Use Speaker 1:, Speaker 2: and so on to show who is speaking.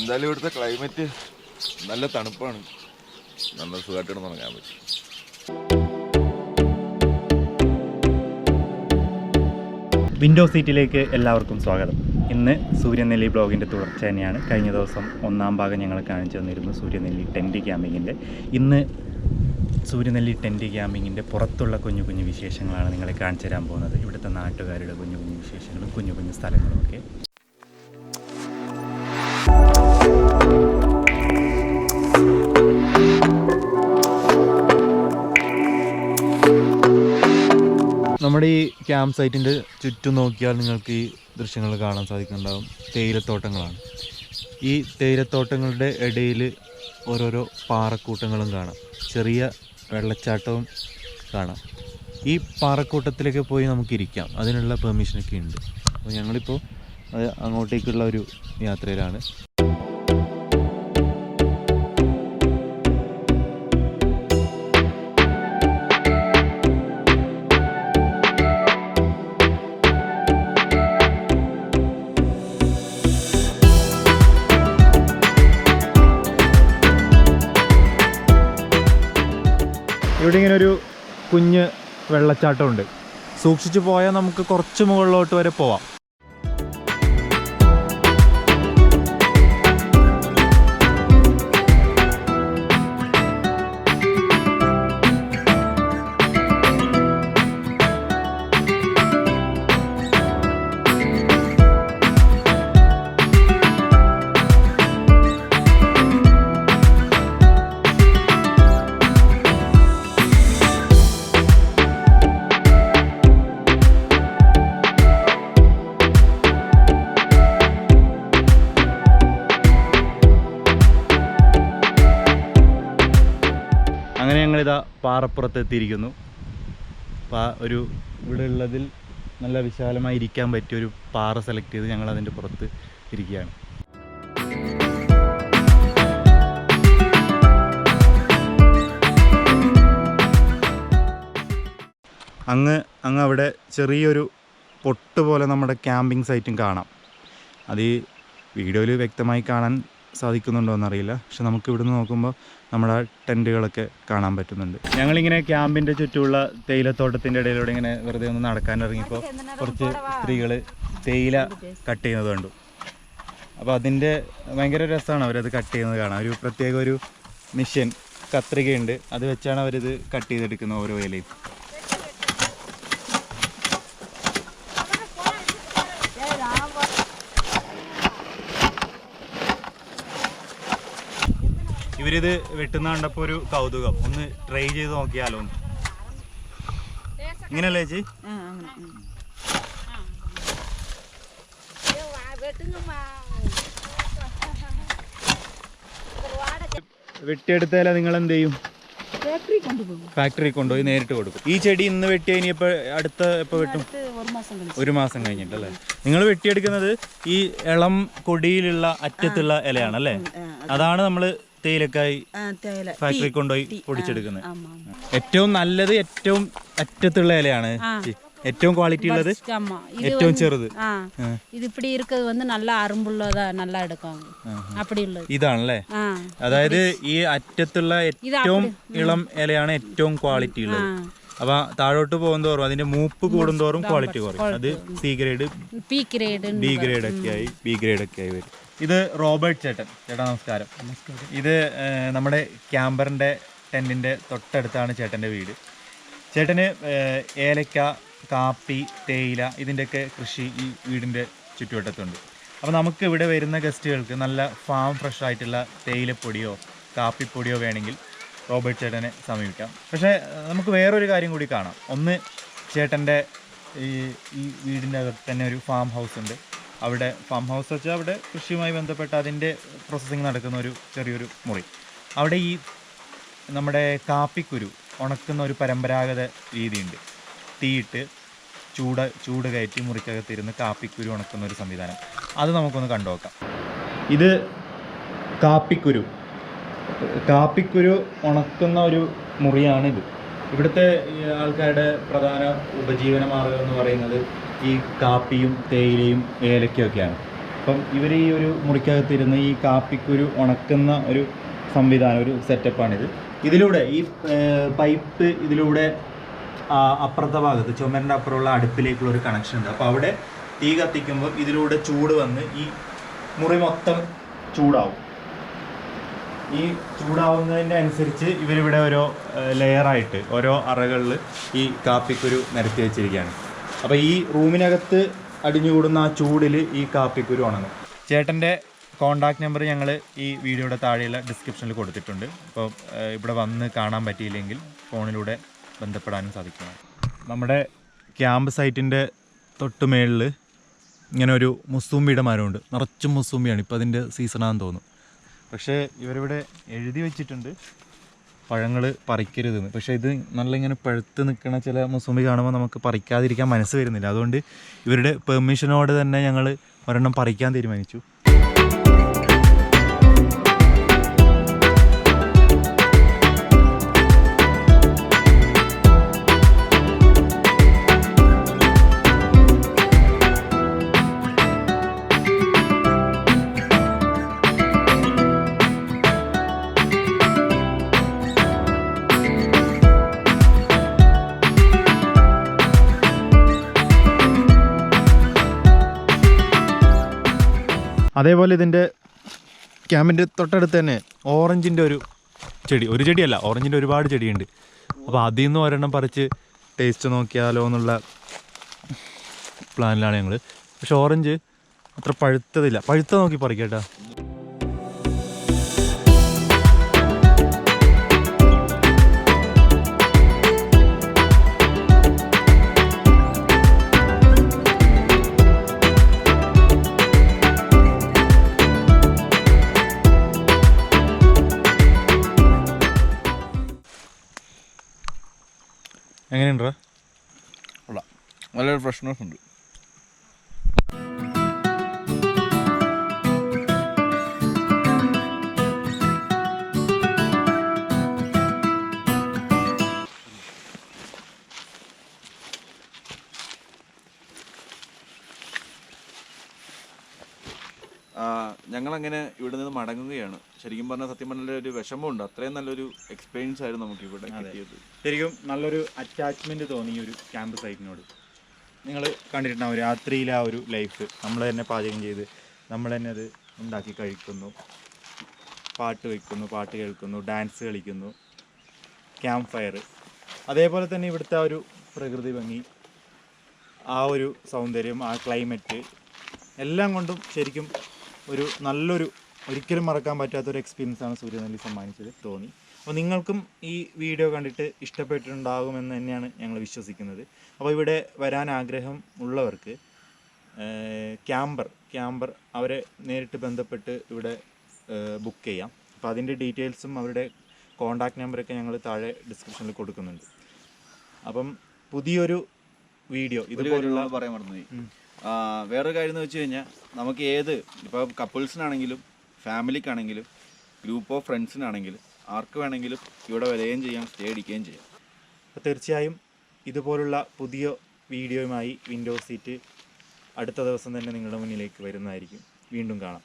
Speaker 1: എന്തായാലും ഇവിടുത്തെ ക്ലൈമറ്റ് നല്ല തണുപ്പാണ്. നല്ല സുഖമായിട്ട് തുടങ്ങാൻ പറ്റും.
Speaker 2: വിൻഡോ സീറ്റിലേക്ക് എല്ലാവർക്കും സ്വാഗതം. ഇന്ന് സൂര്യനെല്ലി ബ്ലോഗിൻ്റെ തുടർച്ച തന്നെയാണ്. കഴിഞ്ഞ ദിവസം ഒന്നാം ഭാഗം ഞങ്ങൾ കാണിച്ചു തന്നിരുന്നു സൂര്യനെല്ലി ടെൻറ്റ് ക്യാമ്പിങ്ങിൻ്റെ. ഇന്ന് സൂര്യനെല്ലി ടെൻറ്റ് ക്യാമ്പിങ്ങിൻ്റെ പുറത്തുള്ള കുഞ്ഞു കുഞ്ഞു വിശേഷങ്ങളാണ് നിങ്ങളെ കാണിച്ചു തരാൻ പോകുന്നത്. ഇവിടുത്തെ നാട്ടുകാരുടെ കുഞ്ഞു കുഞ്ഞു വിശേഷങ്ങളും കുഞ്ഞു കുഞ്ഞു സ്ഥലങ്ങളും ഒക്കെ. നമ്മുടെ ഈ ക്യാമ്പ് സൈറ്റിൻ്റെ ചുറ്റും നോക്കിയാൽ നിങ്ങൾക്ക് ഈ ദൃശ്യങ്ങൾ കാണാൻ സാധിക്കുന്നുണ്ടാകും. തേയിലത്തോട്ടങ്ങളാണ്. ഈ തേയിലത്തോട്ടങ്ങളുടെ ഇടയിൽ ഓരോരോ പാറക്കൂട്ടങ്ങളും കാണാം. ചെറിയ വെള്ളച്ചാട്ടവും കാണാം. ഈ പാറക്കൂട്ടത്തിലൊക്കെ പോയി നമുക്കിരിക്കാം. അതിനുള്ള പെർമിഷനൊക്കെ ഉണ്ട്. അപ്പോൾ ഞങ്ങളിപ്പോൾ അങ്ങോട്ടേക്കുള്ള ഒരു യാത്രയിലാണ്. ഇവിടെ ഇങ്ങനെ ഒരു കുഞ്ഞ് വെള്ളച്ചാട്ടമുണ്ട്. സൂക്ഷിച്ചു പോയാൽ നമുക്ക് കുറച്ച് മുകളിലോട്ട് വരെ പോവാം. അങ്ങനെ ഞങ്ങളിതാ പാറപ്പുറത്ത് എത്തിയിരിക്കുന്നു. ഒരു ഇവിടെ ഉള്ളതിൽ നല്ല വിശാലമായി ഇരിക്കാൻ പറ്റിയൊരു പാറ സെലക്ട് ചെയ്ത് ഞങ്ങൾ അതിൻ്റെ പുറത്ത് ഇരിക്കുകയാണ്. അങ്ങ് അവിടെ ചെറിയൊരു പൊട്ട് പോലെ നമ്മുടെ ക്യാമ്പിംഗ് സൈറ്റും കാണാം. അത് ഈ വീഡിയോയിൽ വ്യക്തമായി കാണാൻ സാധിക്കുന്നുണ്ടോ എന്നറിയില്ല. പക്ഷെ നമുക്ക് ഇവിടുന്ന് നോക്കുമ്പോൾ നമ്മുടെ ടെൻറ്റുകളൊക്കെ കാണാൻ പറ്റുന്നുണ്ട്. ഞങ്ങളിങ്ങനെ ക്യാമ്പിൻ്റെ ചുറ്റുമുള്ള തേയിലത്തോട്ടത്തിൻ്റെ ഇടയിലൂടെ ഇങ്ങനെ വെറുതെ ഒന്ന് നടക്കാൻ ഇറങ്ങിയപ്പോൾ കുറച്ച് സ്ത്രീകൾ തേയില കട്ട് ചെയ്യുന്നത് കണ്ടു. അപ്പോൾ അതിൻ്റെ ഭയങ്കര രസമാണ് അവരത് കട്ട് ചെയ്യുന്നത് കാണാൻ. ഒരു പ്രത്യേക ഒരു മെഷീൻ കത്രികയുണ്ട്. അത് വെച്ചാണ് അവരിത് കട്ട് ചെയ്തെടുക്കുന്നത് ഓരോ ഇലയും. ഇവരിത് വെട്ടുന്ന കണ്ടപ്പോൾ ഒരു കൗതുകം, ഒന്ന് ട്രൈ ചെയ്ത് നോക്കിയാലോ. ഇങ്ങനെയല്ലേ ചേച്ചി? വെട്ടിയെടുത്താല നിങ്ങൾ എന്ത് ചെയ്യും? ഫാക്ടറി കൊണ്ടുപോയി നേരിട്ട് കൊടുക്കും. ഈ ചെടി ഇന്ന് വെട്ടി കഴിഞ്ഞപ്പോൾ അടുത്ത എപ്പോൾ വെട്ടും? ഒരു മാസം കഴിഞ്ഞിട്ടല്ലേ? നിങ്ങൾ വെട്ടിയെടുക്കുന്നത് ഈ ഇളം കൊടിയിലുള്ള അറ്റത്തുള്ള ഇലയാണല്ലേ? അതാണ് നമ്മൾ തേയിലക്കായി ഫാക്ടറി കൊണ്ടുപോയി പൊടിച്ചെടുക്കുന്നത്. ഏറ്റവും നല്ലത് ഏറ്റവും അറ്റത്തുള്ള ഇലയാണ്. ഏറ്റവും ക്വാളിറ്റി ഉള്ളത് ഏറ്റവും ചെറുത്. ഇതാണല്ലേ? അതായത് ഈ അറ്റത്തുള്ള ഏറ്റവും ഇളം ഇലയാണ് ഏറ്റവും ക്വാളിറ്റി ഉള്ളത്. അപ്പൊ താഴോട്ട് പോകുന്തോറും അതിന്റെ മൂപ്പ് കൂടുന്തോറും ക്വാളിറ്റി കുറയും. അത് സി ഗ്രേഡ്, ബി ഗ്രേഡ് ഒക്കെ ആയി, ബി ഗ്രേഡ് ഒക്കെ ആയി വരും. ഇത് റോബർട്ട് ചേട്ടൻ. ചേട്ടാ നമസ്കാരം. ഇത് നമ്മുടെ ക്യാമ്പറിൻ്റെ ടെൻറ്റിൻ്റെ തൊട്ടടുത്താണ് ചേട്ടൻ്റെ വീട്. ചേട്ടന് ഏലക്ക, കാപ്പി, തേയില ഇതിൻ്റെയൊക്കെ കൃഷി ഈ വീടിൻ്റെ ചുറ്റുവട്ടത്തുണ്ട്. അപ്പോൾ നമുക്ക് ഇവിടെ വരുന്ന ഗസ്റ്റുകൾക്ക് നല്ല ഫാം ഫ്രഷ് ആയിട്ടുള്ള തേയിലപ്പൊടിയോ കാപ്പിപ്പൊടിയോ വേണമെങ്കിൽ റോബർട്ട് ചേട്ടനെ സമീപിക്കാം. പക്ഷേ നമുക്ക് വേറൊരു കാര്യം കൂടി കാണാം. ഒന്ന്, ചേട്ടൻ്റെ ഈ വീടിൻ്റെ അകത്ത് തന്നെ ഒരു ഫാം ഹൗസ് ഉണ്ട്. അവിടെ ഫാം ഹൗസ് വെച്ചാൽ അവിടെ കൃഷിയുമായി ബന്ധപ്പെട്ട അതിൻ്റെ പ്രോസസ്സിങ് നടക്കുന്ന ഒരു ചെറിയൊരു മുറി. അവിടെ ഈ നമ്മുടെ കാപ്പിക്കുരു ഉണക്കുന്ന ഒരു പരമ്പരാഗത രീതിയുണ്ട്. തീയിട്ട് ചൂട് കയറ്റി മുറിക്കകത്തിരുന്ന് കാപ്പിക്കുരു ഉണക്കുന്ന ഒരു സംവിധാനം. അത് നമുക്കൊന്ന് കണ്ടു നോക്കാം. ഇത് കാപ്പിക്കുരു ഉണക്കുന്ന ഒരു മുറിയാണിത്. ഇവിടുത്തെ ആൾക്കാരുടെ പ്രധാന ഉപജീവന മാർഗം എന്ന് പറയുന്നത് ഈ കാപ്പിയും തേയിലയും ഏലക്കയൊക്കെയാണ്. അപ്പം ഇവർ ഈ ഒരു മുറിക്കകത്തിരുന്ന് ഈ കാപ്പിക്കുരു ഉണക്കുന്ന ഒരു സംവിധാനം, ഒരു സെറ്റപ്പാണിത്. ഇതിലൂടെ ഈ പൈപ്പ് ഇതിലൂടെ അപ്പുറത്തെ ഭാഗത്ത് ചുമരിൻ്റെ അപ്പുറമുള്ള അടുപ്പിലേക്കുള്ള ഒരു കണക്ഷൻ ഉണ്ട്. അപ്പോൾ അവിടെ തീ കത്തിക്കുമ്പോൾ ഇതിലൂടെ ചൂട് വന്ന് ഈ മുറി മൊത്തം ചൂടാവും. ഈ ചൂടാവുന്നതിൻ്റെ അനുസരിച്ച് ഇവരിവിടെ ഓരോ ലെയറായിട്ട് ഓരോ അറകളിൽ ഈ കാപ്പിക്കുരു നിരത്തി വെച്ചിരിക്കുകയാണ്. അപ്പോൾ ഈ റൂമിനകത്ത് അടിഞ്ഞുകൂടുന്ന ആ ചൂടിൽ ഈ കാപ്പിക്കുരു ഉണങ്ങും. ചേട്ടൻ്റെ കോണ്ടാക്ട് നമ്പർ ഞങ്ങൾ ഈ വീഡിയോയുടെ താഴെയുള്ള ഡിസ്ക്രിപ്ഷനിൽ കൊടുത്തിട്ടുണ്ട്. അപ്പോൾ ഇവിടെ വന്ന് കാണാൻ പറ്റിയില്ലെങ്കിൽ ഫോണിലൂടെ ബന്ധപ്പെടാനും സാധിക്കണം. നമ്മുടെ ക്യാമ്പ് സൈറ്റിൻ്റെ തൊട്ട് മേളിൽ ഇങ്ങനെ ഒരു മുസൂമ്പിയുടെ മരമുണ്ട്. നിറച്ചും മുസൂമ്പിയാണ്. ഇപ്പോൾ അതിൻ്റെ സീസണാണെന്ന് തോന്നുന്നു. പക്ഷേ ഇവരിവിടെ എഴുതി വെച്ചിട്ടുണ്ട് പഴങ്ങൾ പറിക്കരുതെന്ന്. പക്ഷേ ഇത് നല്ല ഇങ്ങനെ പഴുത്ത് നിൽക്കുന്ന ചില മുസൂമ്പി കാണുമ്പോൾ നമുക്ക് പറിക്കാതിരിക്കാൻ മനസ്സ് വരുന്നില്ല. അതുകൊണ്ട് ഇവരുടെ പെർമിഷനോട് തന്നെ ഞങ്ങൾ ഒരെണ്ണം പറിക്കാൻ തീരുമാനിച്ചു. അതേപോലെ ഇതിൻ്റെ ക്യാമ്പിൻ്റെ തൊട്ടടുത്ത് തന്നെ ഓറഞ്ചിൻ്റെ ഒരു ചെടിയല്ല, ഓറഞ്ചിൻ്റെ ഒരുപാട് ചെടിയുണ്ട്. അപ്പോൾ അതിൽ നിന്ന് ഒരെണ്ണം പറിച്ച് ടേസ്റ്റ് നോക്കിയാലോ എന്നുള്ള പ്ലാനിലാണ് ഞങ്ങൾ. പക്ഷെ ഓറഞ്ച് അത്ര പഴുത്തതില്ല. പഴുത്ത നോക്കി പറിക്കട്ടാ. എങ്ങനെയുണ്ടോ?
Speaker 1: നല്ലൊരു ഫ്രഷ്നെസ് ഉണ്ട്. ഞങ്ങളങ്ങനെ ഇവിടെ നിന്ന് മടങ്ങുകയാണ്. ശരിക്കും പറഞ്ഞാൽ സത്യം പറഞ്ഞാൽ ഒരു വിഷമമുണ്ട്. അത്രയും നല്ലൊരു എക്സ്പീരിയൻസ് ആയിരുന്നു നമുക്ക് ഇവിടെ കിട്ടിയത്.
Speaker 2: ശരിക്കും നല്ലൊരു അറ്റാച്ച്മെൻറ്റ് തോന്നി ഈ ഒരു ക്യാമ്പ് സൈറ്റിനോട്. നിങ്ങൾ കണ്ടിട്ടുണ്ടാവും രാത്രിയിലെ ആ ഒരു ലൈഫ്. നമ്മൾ തന്നെ പാചകം ചെയ്ത് നമ്മൾ തന്നെ അത് ഉണ്ടാക്കി കഴിക്കുന്നു, പാട്ട് വയ്ക്കുന്നു, പാട്ട് കേൾക്കുന്നു, ഡാൻസ് കളിക്കുന്നു, ക്യാമ്പ് ഫയർ. അതേപോലെ തന്നെ ഇവിടുത്തെ ആ ഒരു പ്രകൃതി ഭംഗി, ആ ഒരു സൗന്ദര്യം, ആ ക്ലൈമറ്റ് എല്ലാം കൊണ്ടും ശരിക്കും ഒരു നല്ലൊരു ഒരിക്കലും മറക്കാൻ പറ്റാത്തൊരു എക്സ്പീരിയൻസാണ് സൂര്യനെല്ലി സമ്മാനിച്ചത് തോന്നി. അപ്പോൾ നിങ്ങൾക്കും ഈ വീഡിയോ കണ്ടിട്ട് ഇഷ്ടപ്പെട്ടിട്ടുണ്ടാകുമെന്ന് തന്നെയാണ് ഞങ്ങൾ വിശ്വസിക്കുന്നത്. അപ്പോൾ ഇവിടെ വരാൻ ആഗ്രഹം ഉള്ളവർക്ക് ക്യാമ്പർ അവരെ നേരിട്ട് ബന്ധപ്പെട്ട് ഇവിടെ ബുക്ക് ചെയ്യാം. അപ്പോൾ അതിൻ്റെ ഡീറ്റെയിൽസും അവരുടെ കോണ്ടാക്ട് നമ്പറൊക്കെ ഞങ്ങൾ താഴെ ഡിസ്ക്രിപ്ഷനിൽ കൊടുക്കുന്നുണ്ട്. അപ്പം പുതിയൊരു വീഡിയോ ഇതുപോലുള്ള
Speaker 1: പറയാൻ മറന്നുപോയി. വേറൊരു കാര്യം എന്ന് വെച്ച് കഴിഞ്ഞാൽ നമുക്ക് ഇപ്പോൾ കപ്പിൾസിനാണെങ്കിലും ഫാമിലിക്കാണെങ്കിലും ഗ്രൂപ്പ് ഓഫ് ഫ്രണ്ട്സിനാണെങ്കിലും ആർക്ക് വേണമെങ്കിലും ഇവിടെ വരികയും ചെയ്യാം, സ്റ്റേ അടിക്കുകയും ചെയ്യാം.
Speaker 2: അപ്പോൾ തീർച്ചയായും ഇതുപോലുള്ള പുതിയ വീഡിയോയുമായി വിൻഡോസ് സീറ്റ് അടുത്ത ദിവസം തന്നെ നിങ്ങളുടെ മുന്നിലേക്ക് വരുന്നതായിരിക്കും. വീണ്ടും കാണാം.